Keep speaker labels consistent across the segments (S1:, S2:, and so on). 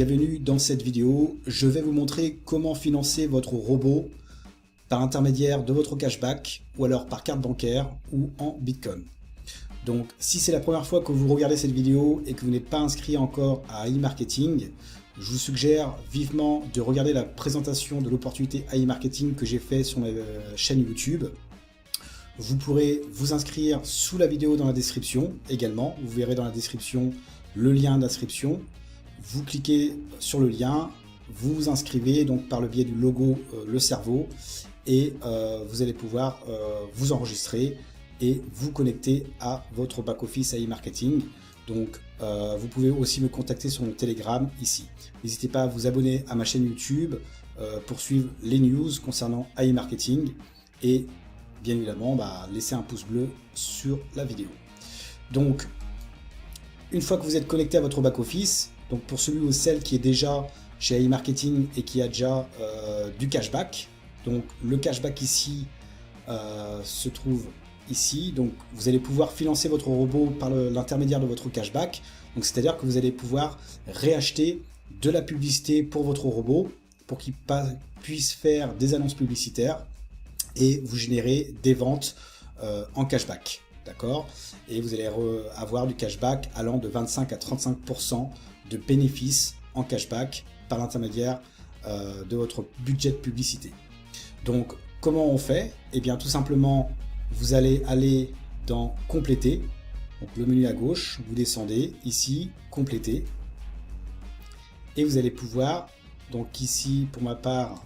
S1: bienvenue dans cette vidéo. Je vais vous montrer comment financer votre robot par intermédiaire de votre cashback ou alors par carte bancaire ou en Bitcoin. Donc si c'est la première fois que vous regardez cette vidéo et que vous n'êtes pas inscrit encore à AI Marketing, je vous suggère vivement de regarder la présentation de l'opportunité AI Marketing que j'ai fait sur ma chaîne YouTube. Vous pourrez vous inscrire sous la vidéo dans la description également. Vous verrez dans la description le lien d'inscription. Vous cliquez sur le lien, vous vous inscrivez donc par le biais du logo Le Cerveau et vous allez pouvoir vous enregistrer et vous connecter à votre back-office AI Marketing. Donc vous pouvez aussi me contacter sur mon Telegram ici. N'hésitez pas à vous abonner à ma chaîne YouTube pour suivre les news concernant AI Marketing et bien évidemment laissez un pouce bleu sur la vidéo. Donc une fois que vous êtes connecté à votre back-office, donc pour celui ou celle qui est déjà chez AI Marketing et qui a déjà du cashback, donc le cashback ici se trouve ici, donc vous allez pouvoir financer votre robot par l'intermédiaire de votre cashback, donc c'est-à-dire que vous allez pouvoir réacheter de la publicité pour votre robot pour qu'il puisse faire des annonces publicitaires et vous générer des ventes en cashback. D'accord? Et vous allez avoir du cashback allant de 25 à 35% de bénéfices en cashback par l'intermédiaire de votre budget de publicité. Donc, comment on fait? Eh bien, tout simplement, vous allez aller dans Compléter, donc le menu à gauche, vous descendez ici, Compléter, et vous allez pouvoir, donc ici, pour ma part,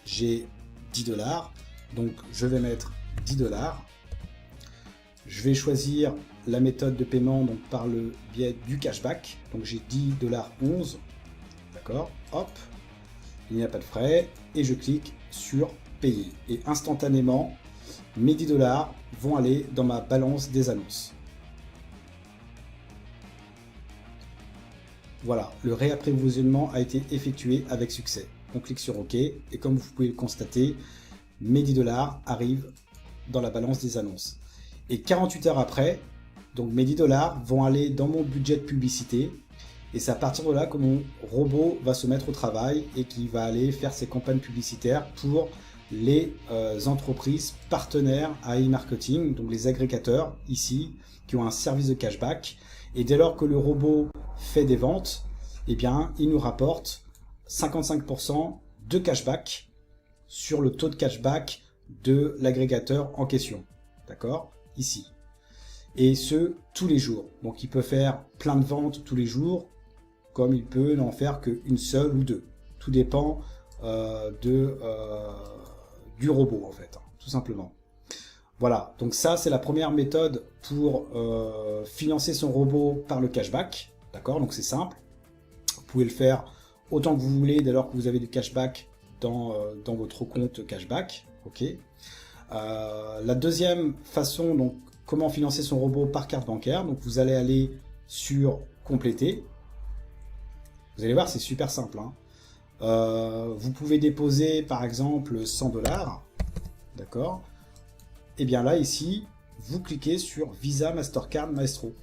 S1: j'ai 10 $, donc je vais mettre 10 $. Je vais choisir la méthode de paiement donc par le biais du cashback. Donc j'ai 10,11 $. D'accord, hop, il n'y a pas de frais et je clique sur payer. Et instantanément, mes 10 $ vont aller dans ma balance des annonces. Voilà, le réapprovisionnement a été effectué avec succès. On clique sur OK et comme vous pouvez le constater, mes 10 $ arrivent dans la balance des annonces. Et 48 heures après, donc mes 10 $ vont aller dans mon budget de publicité. Et c'est à partir de là que mon robot va se mettre au travail et qui va aller faire ses campagnes publicitaires pour les entreprises partenaires à AI Marketing, donc les agrégateurs ici, qui ont un service de cashback. Et dès lors que le robot fait des ventes, eh bien, il nous rapporte 55% de cashback sur le taux de cashback de l'agrégateur en question. D'accord ? Ici. Et ce, tous les jours. Donc il peut faire plein de ventes tous les jours, comme il peut n'en faire qu'une seule ou deux. Tout dépend du robot en fait, tout simplement. Voilà, donc ça c'est la première méthode pour financer son robot par le cashback. D'accord, donc c'est simple. Vous pouvez le faire autant que vous voulez dès lors que vous avez du cashback dans votre compte cashback. Ok. La deuxième façon, donc comment financer son robot par carte bancaire, donc vous allez aller sur Compléter. Vous allez voir, c'est super simple. Vous pouvez déposer par exemple 100 $, d'accord? Et bien là ici, vous cliquez sur Visa, Mastercard, Maestro,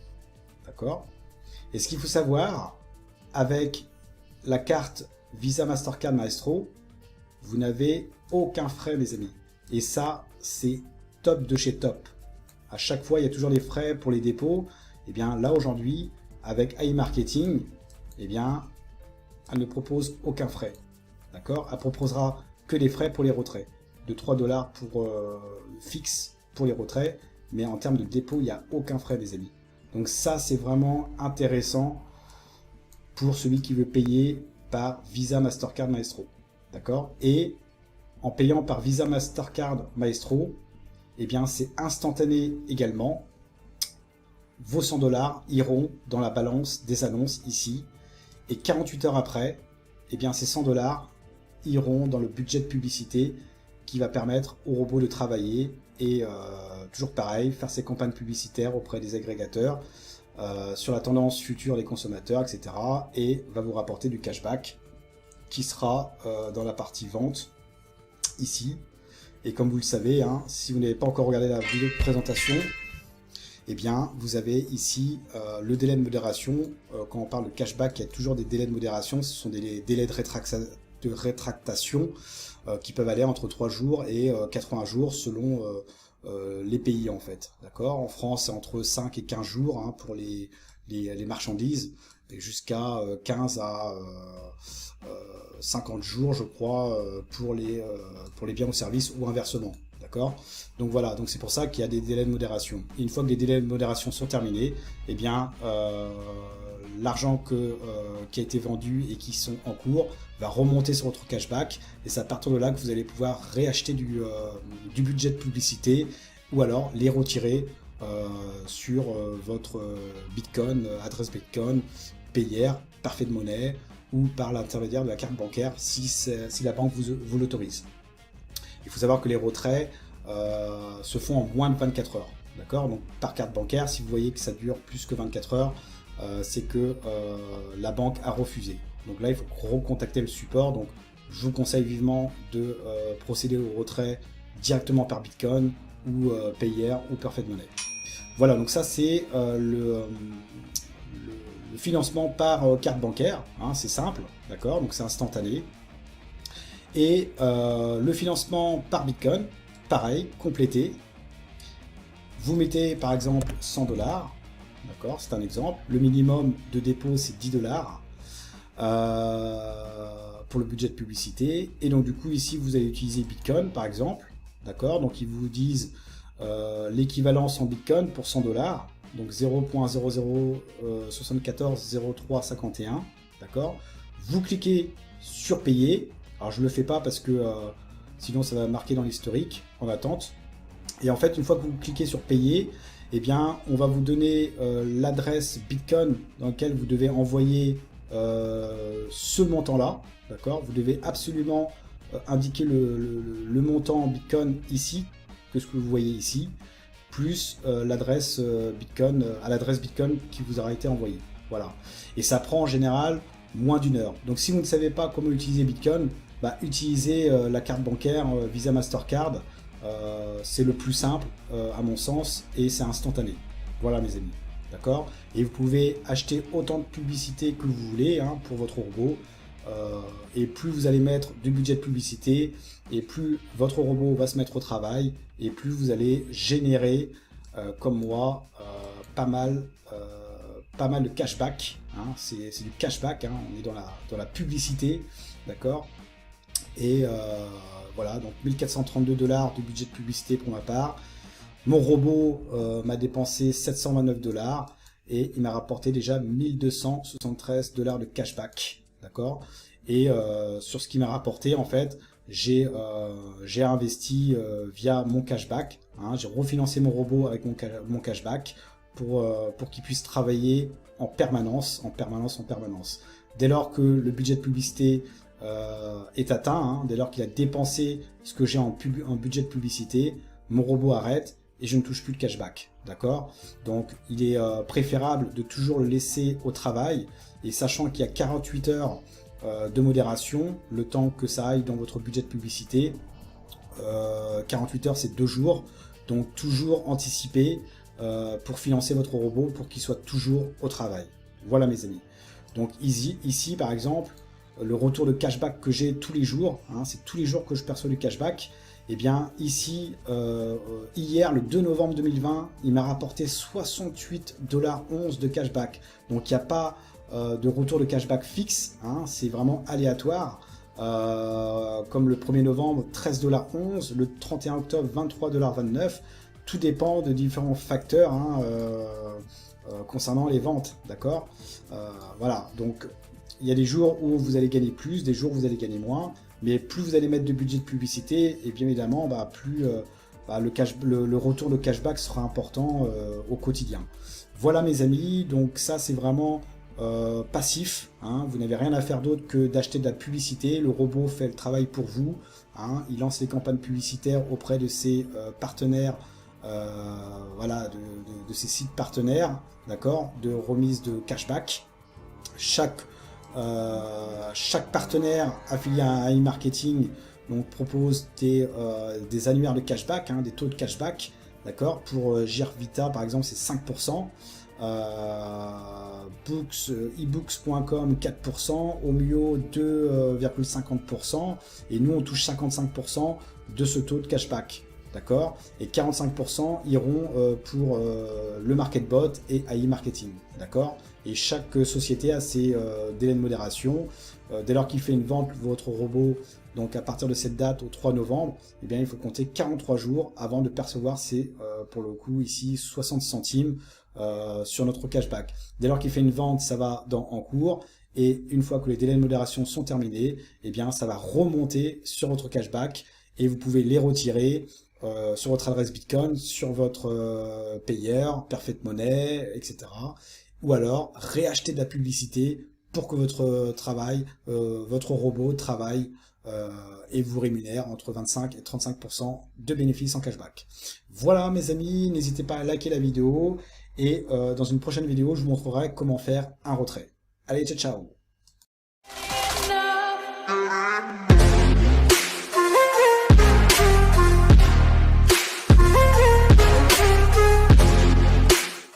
S1: d'accord? Et ce qu'il faut savoir, avec la carte Visa, Mastercard, Maestro, vous n'avez aucun frais, mes amis. Et ça, c'est top de chez top. À chaque fois, il y a toujours des frais pour les dépôts. Et bien là, aujourd'hui, avec AI Marketing, eh bien, elle ne propose aucun frais. D'accord? Elle proposera que des frais pour les retraits. De 3 $ pour fixe pour les retraits. Mais en termes de dépôt, il n'y a aucun frais, les amis. Donc ça, c'est vraiment intéressant pour celui qui veut payer par Visa, Mastercard, Maestro. D'accord? Et en payant par Visa, Mastercard, Maestro, eh bien c'est instantané également. Vos 100 $ iront dans la balance des annonces ici. Et 48 heures après, eh bien ces 100 $ iront dans le budget de publicité qui va permettre au robot de travailler et toujours pareil, faire ses campagnes publicitaires auprès des agrégateurs sur la tendance future des consommateurs, etc. Et va vous rapporter du cashback qui sera dans la partie vente ici. Et comme vous le savez, si vous n'avez pas encore regardé la vidéo de présentation, eh bien, vous avez ici le délai de modération. Quand on parle de cashback, il y a toujours des délais de modération. Ce sont des délais de rétractation qui peuvent aller entre 3 jours et 80 jours selon les pays en fait. D'accord ? En France, c'est entre 5 et 15 jours hein, pour les marchandises, et jusqu'à 15 à 50 jours, je crois, pour les biens ou services, ou inversement. D'accord ? Donc voilà, donc c'est pour ça qu'il y a des délais de modération. Et une fois que les délais de modération sont terminés, eh bien, l'argent qui a été vendu et qui sont en cours va remonter sur votre cashback, et c'est à partir de là que vous allez pouvoir réacheter du budget de publicité, ou alors les retirer sur votre Bitcoin, adresse Bitcoin, Payeer, Parfait de monnaie, ou par l'intermédiaire de la carte bancaire si la banque vous l'autorise. Il faut savoir que les retraits se font en moins de 24 heures. D'accord ? Donc par carte bancaire, si vous voyez que ça dure plus que 24 heures, c'est que la banque a refusé. Donc là, il faut recontacter le support. Donc je vous conseille vivement de procéder au retrait directement par Bitcoin ou Payeer ou Perfect Money. Voilà, donc ça c'est le financement par carte bancaire, hein, c'est simple, d'accord, donc c'est instantané. Et le financement par Bitcoin, pareil, complété. Vous mettez par exemple 100 $, d'accord, c'est un exemple. Le minimum de dépôt c'est 10 $ pour le budget de publicité. Et donc du coup ici vous allez utiliser Bitcoin par exemple, d'accord, donc ils vous disent l'équivalence en Bitcoin pour 100 $, donc 0.00740351, d'accord. Vous cliquez sur payer. Alors je le fais pas parce que sinon ça va marquer dans l'historique en attente. Et en fait, une fois que vous cliquez sur payer, eh bien, on va vous donner l'adresse Bitcoin dans laquelle vous devez envoyer ce montant-là, d'accord. Vous devez absolument indiquer le montant en Bitcoin ici, que ce que vous voyez ici, plus l'adresse Bitcoin, à l'adresse Bitcoin qui vous aura été envoyée. Voilà. Et ça prend en général moins d'1 heure. Donc si vous ne savez pas comment utiliser Bitcoin, bah, utilisez la carte bancaire Visa Mastercard. C'est le plus simple à mon sens, et c'est instantané. Voilà mes amis. D'accord ? Et vous pouvez acheter autant de publicité que vous voulez hein, pour votre robot. Et plus vous allez mettre du budget de publicité, et plus votre robot va se mettre au travail, et plus vous allez générer, comme moi, pas mal de cashback. Hein, c'est du cashback, hein, on est dans la publicité, d'accord. Et voilà, donc 1432 $ de budget de publicité pour ma part. Mon robot m'a dépensé 729 $, et il m'a rapporté déjà 1273 $ de cashback. D'accord. Et sur ce qui m'a rapporté, en fait, j'ai investi via mon cashback. Hein, j'ai refinancé mon robot avec mon cashback pour qu'il puisse travailler en permanence. Dès lors que le budget de publicité est atteint, hein, dès lors qu'il a dépensé ce que j'ai en budget de publicité, mon robot arrête et je ne touche plus de cashback. D'accord. Donc il est préférable de toujours le laisser au travail, et sachant qu'il y a 48 heures de modération, le temps que ça aille dans votre budget de publicité. 48 heures c'est 2 jours, donc toujours anticiper pour financer votre robot pour qu'il soit toujours au travail. Voilà mes amis. Donc ici par exemple, le retour de cashback que j'ai tous les jours, hein, c'est tous les jours que je perçois du cashback. Et bien ici, hier le 2 novembre 2020, il m'a rapporté 68,11 $ de cashback. Donc il n'y a pas de retour de cashback fixe, hein, c'est vraiment aléatoire. Comme le 1er novembre, 13,11 $, le 31 octobre, 23,29 $. Tout dépend de différents facteurs hein, concernant les ventes, d'accord. Voilà, donc il y a des jours où vous allez gagner plus, des jours où vous allez gagner moins, mais plus vous allez mettre de budget de publicité, et bien évidemment, bah, plus le retour de cashback sera important au quotidien. Voilà mes amis, donc ça c'est vraiment passif, hein, vous n'avez rien à faire d'autre que d'acheter de la publicité, le robot fait le travail pour vous, hein, il lance les campagnes publicitaires auprès de ses partenaires, voilà, de ses sites partenaires, d'accord, de remise de cashback. Chaque partenaire affilié à e-marketing donc propose des annuaires de cashback, hein, des taux de cashback D'accord? Pour Girvita, par exemple, c'est 5%. ebooks.com 4%, Omio 2,50%, et nous on touche 55% de ce taux de cashback. D'accord? Et 45% iront pour le MarketBot et AI Marketing. D'accord? Et chaque société a ses délais de modération. Dès lors qu'il fait une vente, votre robot, donc à partir de cette date, au 3 novembre, eh bien, il faut compter 43 jours avant de percevoir ces, pour le coup, ici, 60 centimes sur notre cashback. Dès lors qu'il fait une vente, ça va en cours. Et une fois que les délais de modération sont terminés, eh bien, ça va remonter sur votre cashback et vous pouvez les retirer sur votre adresse Bitcoin, sur votre payeur, Perfect Money, etc. Ou alors réacheter de la publicité pour que votre travail, votre robot travaille et vous rémunère entre 25 et 35% de bénéfices en cashback. Voilà mes amis, n'hésitez pas à liker la vidéo et dans une prochaine vidéo, je vous montrerai comment faire un retrait. Allez, ciao ciao!